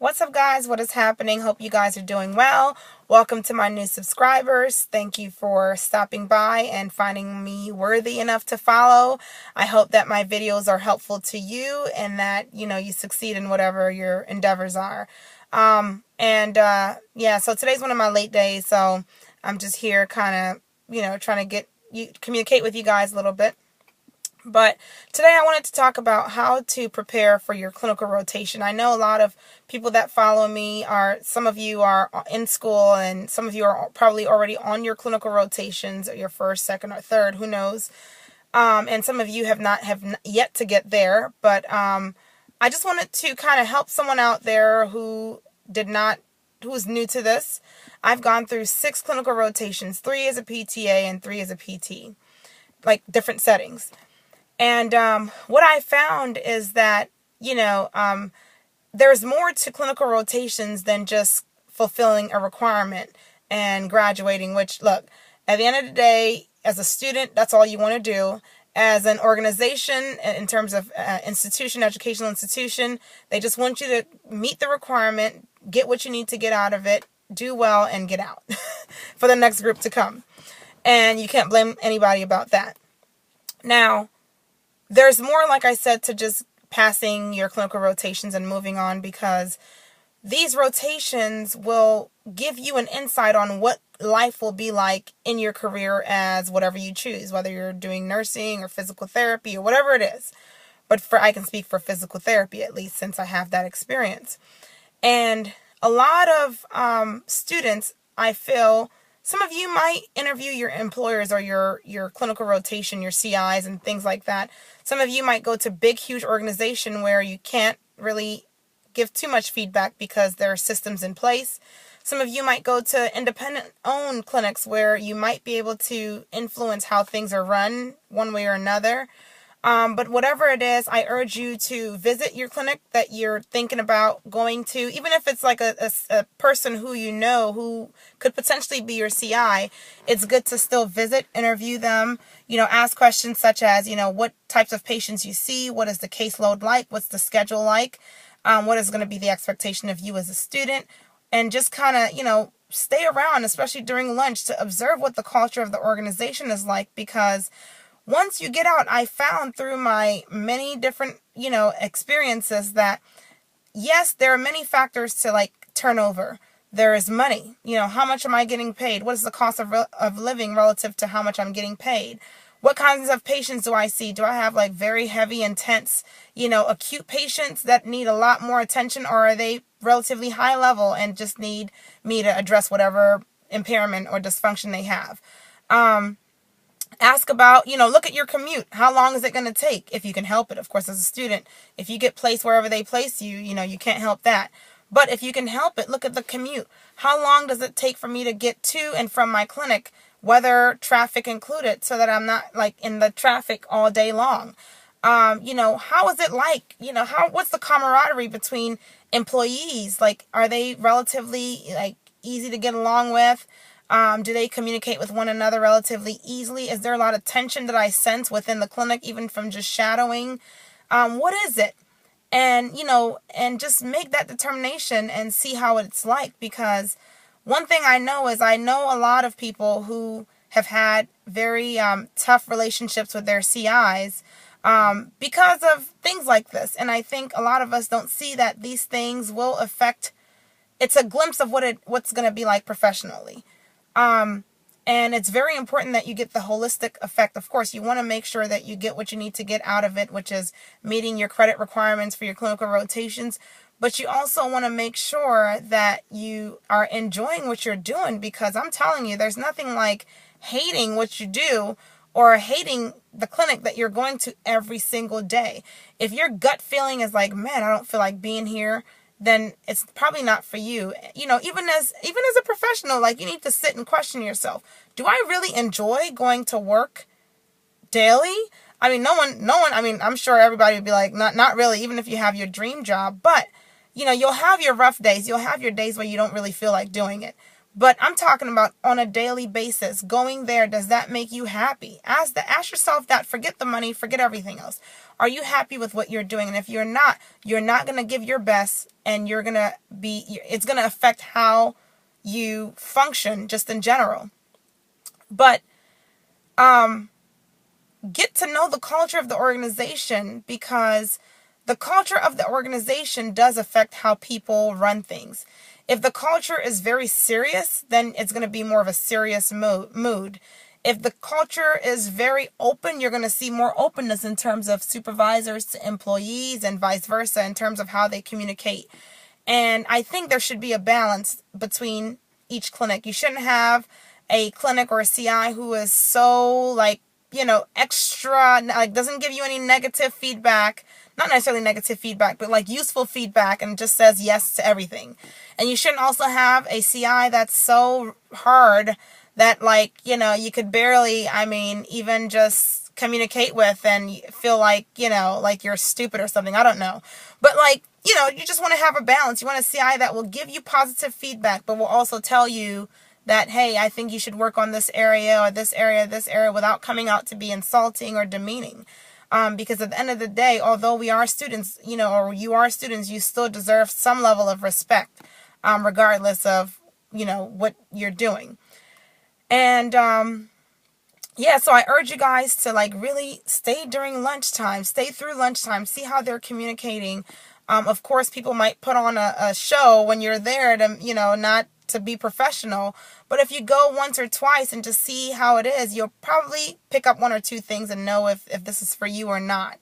What's up, guys? What is happening? Hope you guys are doing well. Welcome to my new subscribers. Thank you for stopping by and finding me worthy enough to follow. I hope that my videos are helpful to you and that, you succeed in whatever your endeavors are. So today's one of my late days, so I'm just here kind of, trying to communicate with you guys a little bit. But today I wanted to talk about how to prepare for your clinical rotation. I know a lot of people that follow me some of you are in school, and some of you are probably already on your clinical rotations, or your first, second, or third, who knows. And some of you have yet to get there. But I just wanted to kind of help someone out there who is new to this. I've gone through 6 clinical rotations, 3 as a PTA and 3 as a PT, like different settings. And what I found is that, there's more to clinical rotations than just fulfilling a requirement and graduating, which, look, at the end of the day, as a student, that's all you want to do. As an organization, in terms of educational institution, they just want you to meet the requirement, get what you need to get out of it, do well, and get out for the next group to come. And you can't blame anybody about that. Now, there's more, like I said, to just passing your clinical rotations and moving on, because these rotations will give you an insight on what life will be like in your career as whatever you choose, whether you're doing nursing or physical therapy or whatever it is. But I can speak for physical therapy, at least, since I have that experience. And a lot of students, I feel, some of you might interview your employers or your clinical rotation, your CIs and things like that. Some of you might go to big, huge organization where you can't really give too much feedback because there are systems in place. Some of you might go to independent-owned clinics where you might be able to influence how things are run one way or another. But whatever it is, I urge you to visit your clinic that you're thinking about going to, even if it's like a person who you know who could potentially be your CI. It's good to still visit, interview them, ask questions such as, what types of patients you see, what is the caseload like, what's the schedule like, what is going to be the expectation of you as a student, and just kind of, stay around, especially during lunch, to observe what the culture of the organization is like, because once you get out, I found through my many different, experiences that, yes, there are many factors to turnover. There is money. How much am I getting paid? What is the cost of living relative to how much I'm getting paid? What kinds of patients do I see? Do I have very heavy, intense, acute patients that need a lot more attention, or are they relatively high level and just need me to address whatever impairment or dysfunction they have? Ask about, look at your commute. How long is it going to take if you can help it? Of course, as a student, if you get placed wherever they place you, you can't help that. But if you can help it, look at the commute. How long does it take for me to get to and from my clinic, whether traffic included, so that I'm not in the traffic all day long? How is it like? What's the camaraderie between employees? Are they relatively easy to get along with? Do they communicate with one another relatively easily? Is there a lot of tension that I sense within the clinic, even from just shadowing? What is it? And, and just make that determination and see how it's like. Because one thing I know is I know a lot of people who have had very tough relationships with their CIs because of things like this. And I think a lot of us don't see that these things will affect. It's a glimpse of what's going to be like professionally. And it's very important that you get the holistic effect. Of course, you want to make sure that you get what you need to get out of it, which is meeting your credit requirements for your clinical rotations. But you also want to make sure that you are enjoying what you're doing, because I'm telling you, there's nothing like hating what you do or hating the clinic that you're going to every single day. If your gut feeling is like, man, I don't feel like being here, then it's probably not for you. Even as a professional, you need to sit and question yourself. Do I really enjoy going to work daily? I mean, no one, I'm sure everybody would be like, not really, even if you have your dream job. But, you'll have your rough days. You'll have your days where you don't really feel like doing it. But I'm talking about on a daily basis, going there, does that make you happy? Ask yourself that. Forget the money, forget everything else. Are you happy with what you're doing? And if you're not going to give your best, and it's going to affect how you function just in general. But get to know the culture of the organization, because the culture of the organization does affect how people run things. If the culture is very serious, then it's going to be more of a serious mood. If the culture is very open, you're going to see more openness in terms of supervisors to employees and vice versa in terms of how they communicate. And I think there should be a balance between each clinic. You shouldn't have a clinic or a CI who is so extra, doesn't give you any negative feedback. Not necessarily negative feedback, but useful feedback, and just says yes to everything. And you shouldn't also have a CI that's so hard that you could barely, even just communicate with, and feel like you're stupid or something. I don't know. But you just want to have a balance. You want a CI that will give you positive feedback, but will also tell you that, hey, I think you should work on this area or this area, without coming out to be insulting or demeaning. Because at the end of the day, although we are students, or you are students, you still deserve some level of respect, regardless of, what you're doing. And, so I urge you guys to really stay during lunchtime, stay through lunchtime, see how they're communicating. Of course, people might put on a show when you're there to, not to be professional. But if you go once or twice and just see how it is, you'll probably pick up one or two things and know if this is for you or not.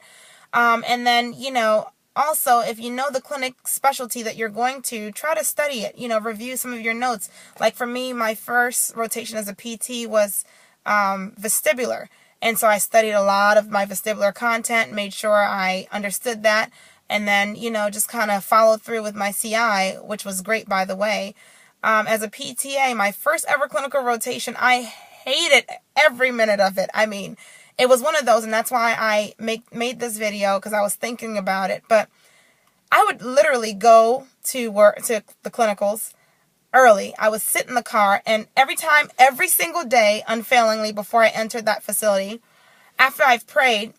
And then, also, if you know the clinic specialty that you're going to, try to study it, review some of your notes. Like for me, my first rotation as a PT was vestibular. And so I studied a lot of my vestibular content, made sure I understood that, and then, just kind of followed through with my CI, which was great, by the way. As a PTA, my first ever clinical rotation, I hated every minute of it. It was one of those, and that's why I made this video, because I was thinking about it. But I would literally go to the clinicals early. I would sit in the car, and every single day, unfailingly, before I entered that facility, after I've prayed,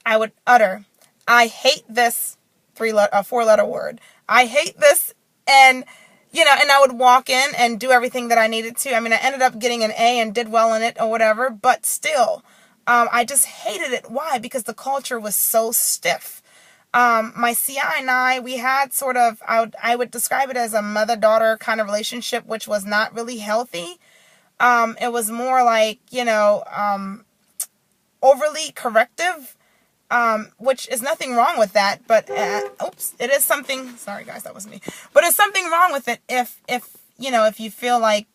I would utter, I hate this 4-letter word. I hate this, and and I would walk in and do everything that I needed to. I ended up getting an A and did well in it or whatever, but still, I just hated it. Why? Because the culture was so stiff. My CI and I, we had sort of, I would describe it as a mother-daughter kind of relationship, which was not really healthy. It was more overly corrective. Which is nothing wrong with that, but, it is something, sorry guys, that was me, but it's something wrong with it if you feel like,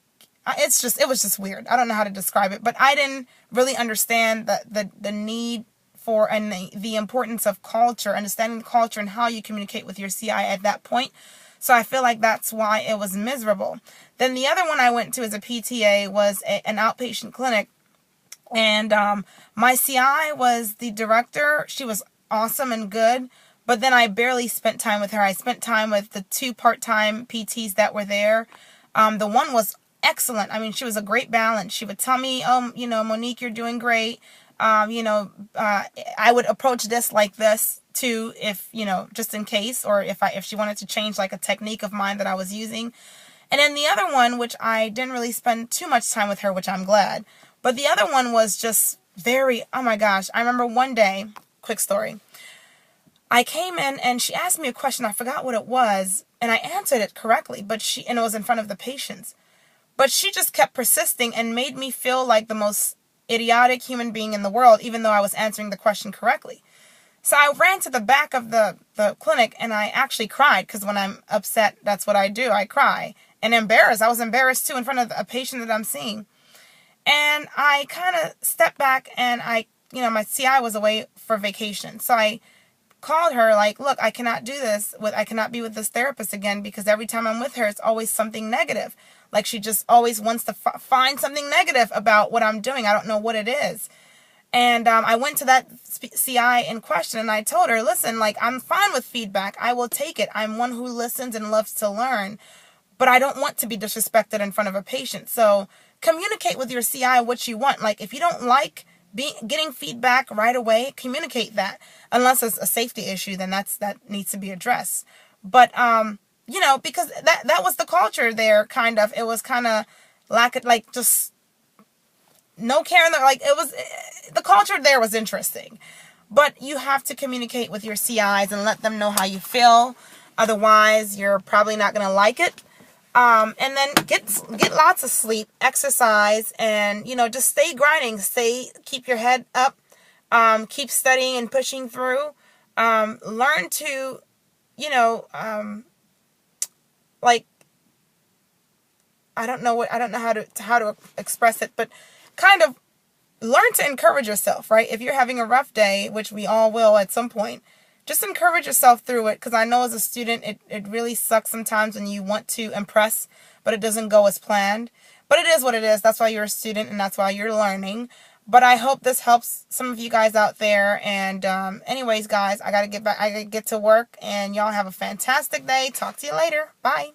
it was just weird. I don't know how to describe it, but I didn't really understand the need for, and the importance of culture, understanding the culture and how you communicate with your CI at that point. So I feel like that's why it was miserable. Then the other one I went to as a PTA was an outpatient clinic. And my CI was the director. She was awesome and good, but then I barely spent time with her. I spent time with the 2 part-time PTs that were there. The one was excellent. She was a great balance. She would tell me, Monique, you're doing great. I would approach this like this too, if, just in case, or if she wanted to change a technique of mine that I was using. And then the other one, which I didn't really spend too much time with her, which I'm glad. But the other one was just oh my gosh. I remember one day, quick story. I came in and she asked me a question. I forgot what it was, and I answered it correctly, and it was in front of the patients. But she just kept persisting and made me feel like the most idiotic human being in the world, even though I was answering the question correctly. So I ran to the back of the clinic, and I actually cried, because when I'm upset, that's what I do. I cry. And embarrassed. I was embarrassed too in front of a patient that I'm seeing. And I kind of stepped back, and my CI was away for vacation. So I called her look, I cannot do this. I cannot be with this therapist again, because every time I'm with her, it's always something negative. She just always wants to find something negative about what I'm doing. I don't know what it is. And I went to that CI in question, and I told her, listen, I'm fine with feedback. I will take it. I'm one who listens and loves to learn. but I don't want to be disrespected in front of a patient. So communicate with your CI what you want. Like, if you don't like getting feedback right away, communicate that. Unless it's a safety issue, then that needs to be addressed. But because that was the culture there, kind of. It was kind of just no care. Like, it was, the culture there was interesting. But you have to communicate with your CIs and let them know how you feel. Otherwise, you're probably not going to like it. And then get lots of sleep, exercise, and, just stay grinding. Keep your head up. Keep studying and pushing through. Learn to, I don't know how to express it, but kind of learn to encourage yourself, right? If you're having a rough day, which we all will at some point, just encourage yourself through it. Because I know as a student, it really sucks sometimes when you want to impress, but it doesn't go as planned. But it is what it is. That's why you're a student, and that's why you're learning. But I hope this helps some of you guys out there. And anyways, guys, I gotta get to work, and y'all have a fantastic day. Talk to you later. Bye.